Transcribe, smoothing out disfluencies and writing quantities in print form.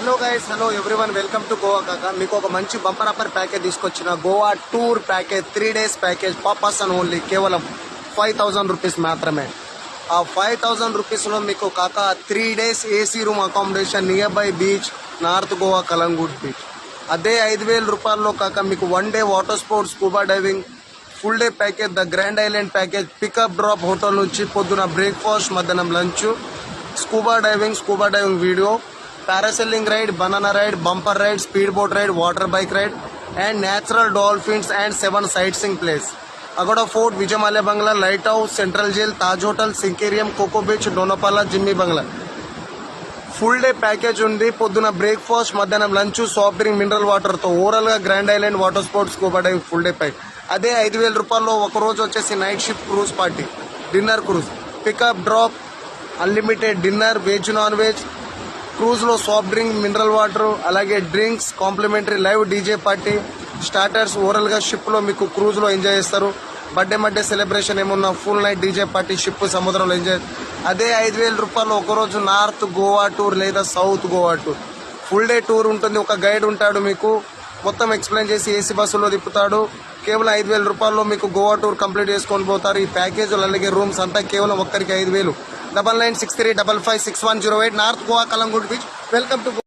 Hello guys, hello everyone, welcome to Goa కాక. మీకు ఒక మంచి బంపర్ అప్పర్ ప్యాకేజ్ తీసుకొచ్చిన Goa tour package, 3 days package per person only, కేవలం 5,000 రూపీస్ మాత్రమే. ఆ 5,000 రూపీస్లో మీకు కాక 3 days AC room accommodation near by beach, north Goa Calangute beach. అదే 5,000 రూపాయల్లో కాక మీకు 1 day water sports, scuba diving, full day package, the grand island package, pickup drop hotel నుంచి పొద్దున బ్రేక్ఫాస్ట్, మధ్యాహ్నం lunch, scuba diving video, parasailing ride, banana ride, bumper ride, speed boat ride, water bike ride, and natural dolphins and 7 sight seeing place. Aguada fort, Vijay Mallya బంగ్లా, light house, central jail, Taj hotel, Sinquerim, coco beach, Dona Paula, Jimmy బంగ్లా. Full day package ఉంది. పొద్దున breakfast, మధ్యాహ్నం lunch, soft drink, mineral వాటర్తో ఓవరాల్గా grand island water sports, scuba diving full day pack. అదే 5,000 రూపాయల్లో ఒక రోజు వచ్చేసి night shift cruise party, dinner cruise, pickup drop, unlimited dinner, veg non veg, క్రూజ్లో సాఫ్ట్ డ్రింక్, మినరల్ వాటర్, అలాగే drinks, complimentary live DJ party, starters. ఓవరాల్గా షిప్లో మీకు క్రూజ్లో ఎంజాయ్ చేస్తారు. బర్త్డే సెలబ్రేషన్ ఏమున్నా full night DJ party, ship సముద్రంలో enjoy. అదే 5,000 రూపాయలు ఒకరోజు నార్త్ గోవా టూర్ లేదా south Goa tour, full day tour ఉంటుంది. ఒక గైడ్ ఉంటాడు, మీకు మొత్తం ఎక్స్ప్లెయిన్ చేసి ఏసీ బస్సులో తిప్పుతాడు. కేవలం 5,000 రూపాయల్లో మీకు గోవా టూర్ కంప్లీట్ చేసుకొని పోతారు. ఈ ప్యాకేజీలు అలాగే రూమ్స్ అంతా కేవలం ఒక్కరికి 5,000. 9963556108, north Goa Calangute beach. Welcome to